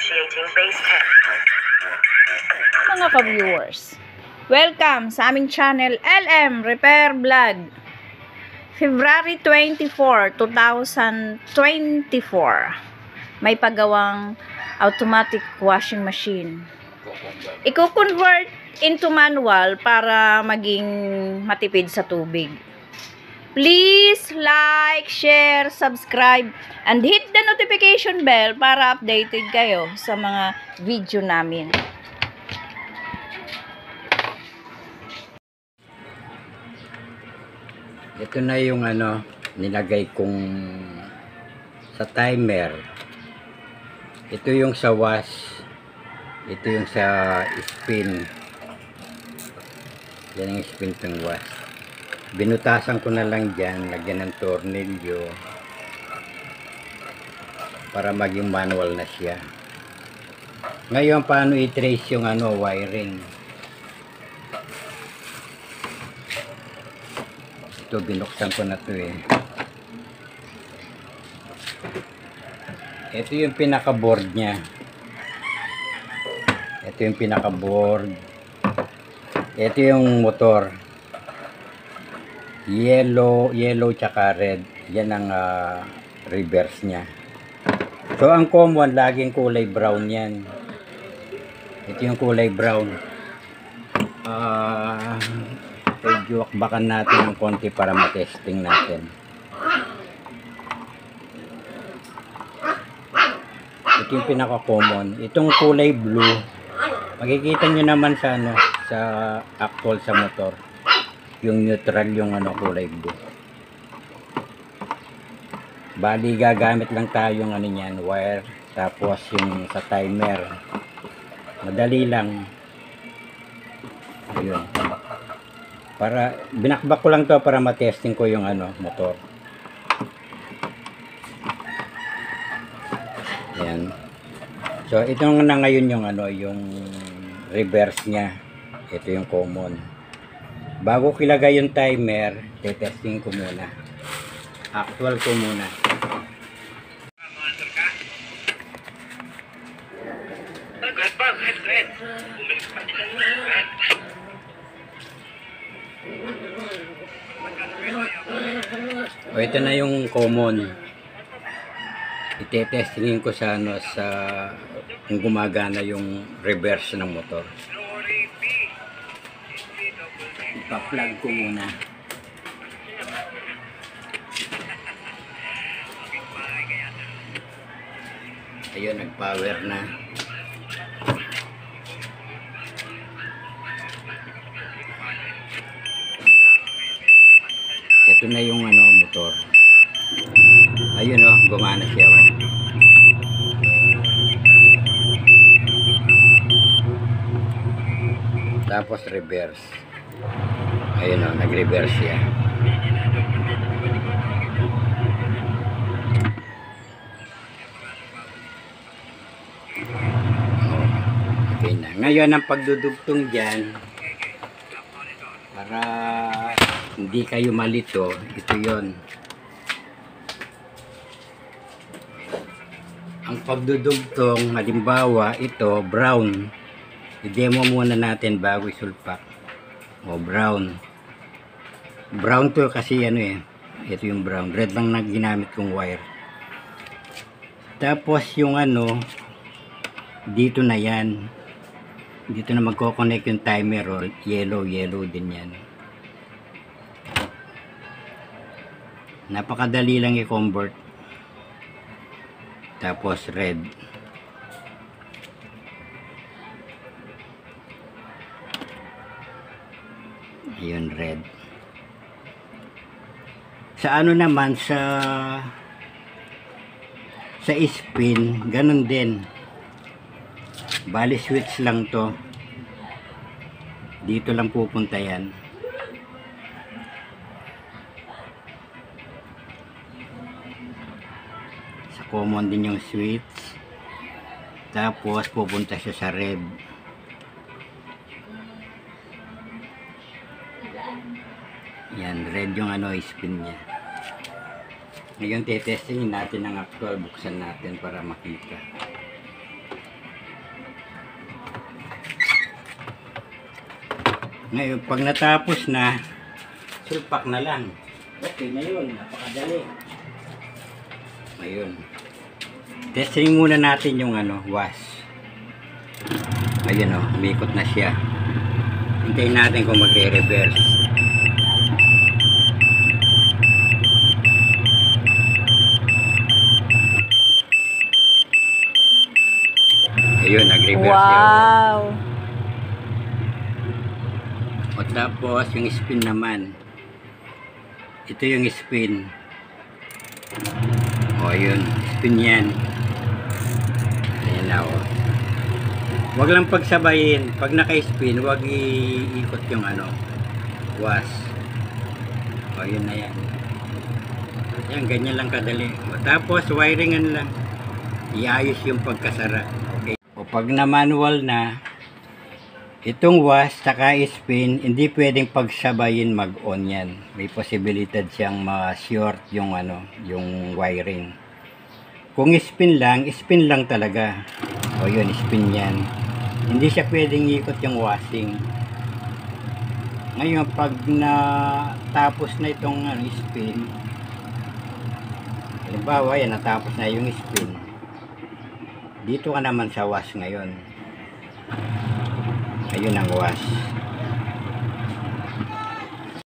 Initiating base 10. Mga ka-viewers, welcome sa aming channel LM Repair Vlog. February 24, 2024. May paggawang automatic washing machine. Iko-convert into manual para maging matipid sa tubig. Please like, share, subscribe, and hit the notification bell para updated kayo sa mga video namin. Ito na yung nilagay kong sa timer. Ito yung sa wash. Ito yung sa spin. Yan yung spin pang wash. Binutasan ko na lang dyan, lagyan ng tornilyo para maging manual na siya. Ngayon, paano i-trace yung wiring? Ito, binuksan ko na to eh. Ito yung pinaka-board niya. Ito yung pinaka-board. Ito yung motor. Yellow tsaka red. Yan ang reverse niya. So, ang common, laging kulay brown yan. Ito yung kulay brown. Medyo akbakan natin ng konti para matesting natin. Ito yung pinaka-common. Itong kulay blue, makikita nyo naman sa sa actual sa motor. Yung neutral yung kulay blue. Bali, gagamit lang tayo ng niyan, wire, tapos yung sa timer. Madali lang. Ayun. Para binakbak ko lang to para matesting ko yung motor. Ayan. So itong na ngayon yung yung reverse niya. Ito yung common. Bago ko ilagay yung timer, testing ko muna. Actual ko muna. O, ito na yung common. Itetestingin ko sa sa kung gumagana yung reverse ng motor. Ipa-plug ko muna. Ayun, nag-power na. Ito na yung motor. Ayun gumana siya. Tapos reverse. Ayun nag-reverse siya. Okay na. Ngayon ang pagdudugtong dyan, para hindi kayo malito, ito yon. Ang pagdudugtong, halimbawa, ito, brown. I-demo muna natin bago isulpak. Brown. Brown to kasi ito yung brown. Red lang na ginamit kong wire. Tapos yung dito na yan. Dito na magko-connect yung timer or yellow din yan. Napakadali lang i-convert. Tapos red. Ayun, red. Sa naman sa spin, ganun din. Bali switch lang to. Dito lang pupunta yan. Sa common din yung switch. Tapos pupunta siya sa red. Yan, red yung spin niya. Ngayon, tetestingin natin ang actual. Buksan natin para makita. Ngayon, pag natapos na, sulpak na lang. Okay na yun, napakadali. Ayun. Testing muna natin yung wash. Ayun umikot na siya. Hintayin natin kung mag-reverse. Ayun, nag-reverse siya. Wow. O tapos, yung spin naman. Ito yung spin. O, yun. Spin yan. Ayan na, o. Huwag lang pagsabayin. Pag naka-spin, huwag iikot yung wash. O, yun na yan. Yan, ganyan lang kadali. O, tapos, wiringan lang. Iayos yung pagkasara. Okay. O, pag na-manual na, itong wash saka spin, hindi pwedeng pagsabayin mag-on yan. May posibilidad siyang ma-short yung yung wiring. Kung spin lang talaga. O yun, spin yan. Hindi siya pwedeng ikot yung washing. Ngayon, pag natapos na itong spin, halimbawa yan, natapos na yung spin. Dito ka naman sa wash ngayon. Ayun ang wash.